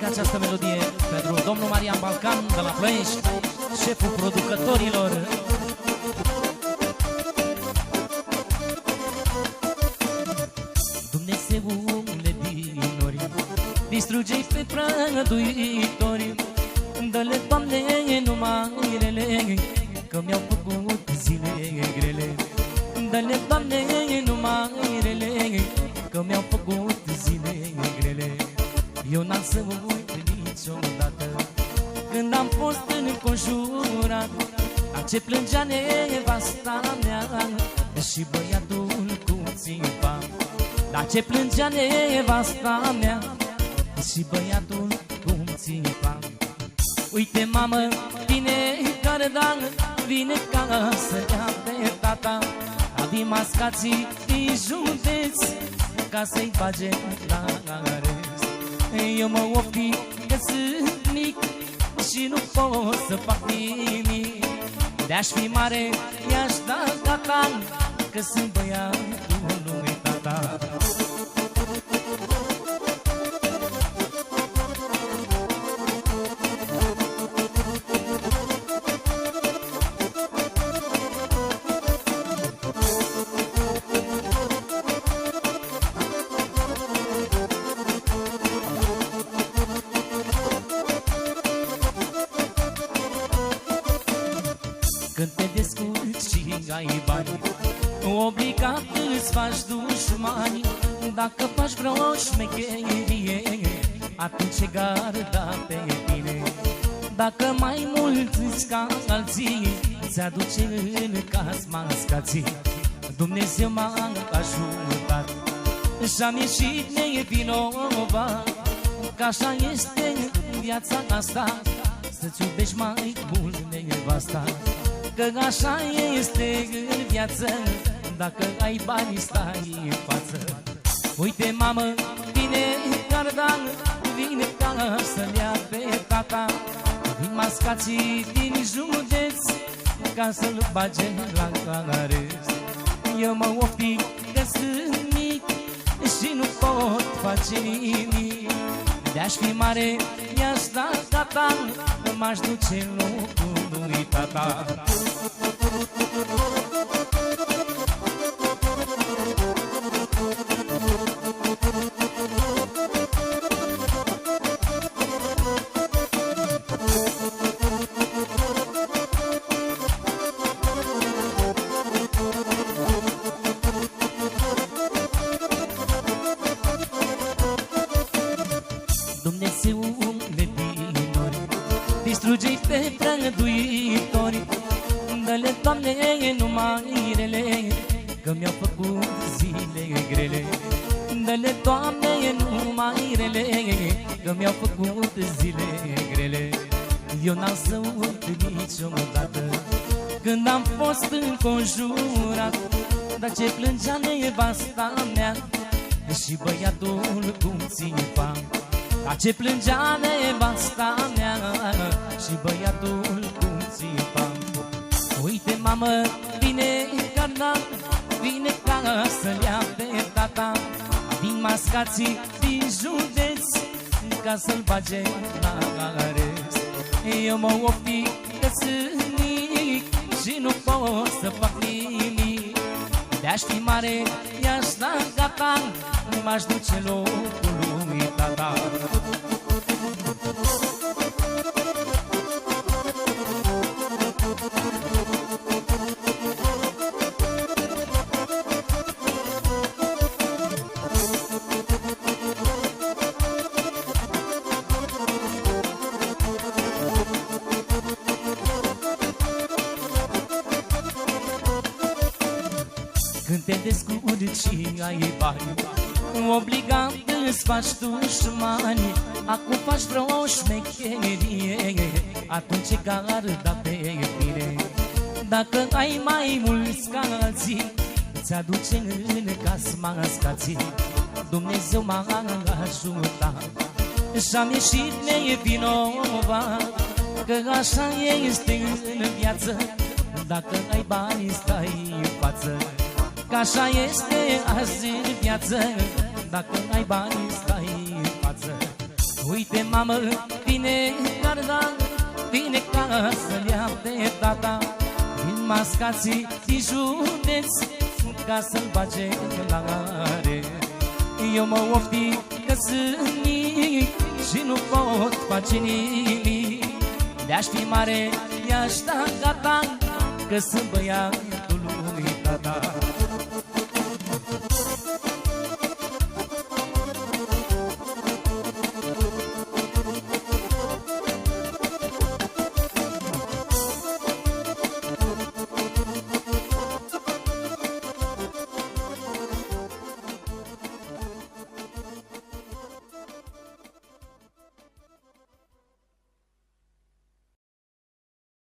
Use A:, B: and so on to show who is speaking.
A: dedic această melodie pentru domnul Marian Balcan de la Ploiești, șeful producătorilor. Dumnezeule din ori, distruge-i pe prăduitori, dă-le, Doamne, numai rele, că mi-au făcut zile grele. Dă-le, Doamne, numai rele, că mi-au făcut zile grele. Eu n-am să uit niciodată când am fost înconjurat, la ce plângea nevasta mea și băiatul cu țipa. La ce plângea nevasta mea și băiatul cu țipa. Uite, mamă, vine Cardan, vine ca să ia pe tata, avem mascații din județ ca să-i bage la arest. Eu mă ofi că sunt mic și nu pot să fac nimic. De-aș fi mare, i-aș da tata, că sunt băiatul lui tata. Când te descurci și ai bani, obligat îți faci dușmani. Dacă faci vreo șmecherie, atunci e garda pe tine. Dacă mai mult îți ca alții, ți-aduce în caz mascații. Dumnezeu m-a ajutat și-am ieșit nevinovat, că așa este viața asta, să-ți iubești mai mult nevasta. Că așa este în viață, dacă ai bani stai în față. Uite, mamă, vine Cardan, vine ca să-l ia pe tata, vin mascații din județ ca să-l bage la arest. Eu mă ofi că sunt mic și nu pot face nimic. De-aș fi mare, i-aș da tata, m-aș duce în locul lui tata. Dumnezeule din ori, distruge-i pe prăduitori, dă-le, Doamne, numai rele, că mi-au făcut zile grele. Dă-le, Doamne, numai rele, că mi-au făcut zile grele. Eu n-am să uit niciodată când am fost înconjurat, dar ce plângea nevasta mea și băiatul cum țipa. Dar ce plângea nevasta mea și băiatul cum țipa. Uite, mamă, vine Cardan, vine ca să-l ia pe tata, vin mascații din județ ca să-l bage la arest. Eu mă ofi că sunt mic și nu pot să fac nimic. De-aș fi mare, i-aș da gata, m-aș duce locul lui tata. Când te descurci și ai bani, obligat îți faci dușmani. Acum faci vreo șmecherie, atunci e garda pe tine. Dacă ai mai mulți ca alții, ți-aduce în caz mascații. Dumnezeu m-a ajutat și-am ieșit nevinovat, că așa este în viață, dacă ai bani stai în față. Că așa este azi în viață, dacă ai bani stai în față. Uite, mamă, vine garda, vine ca să-l ia pe tata din mascații din județ, ca să-l bage la are. Eu mă oftic că sunt mic și nu pot face nimic. De-aș fi mare, i-aș da gata, că sunt băiatul lui tata.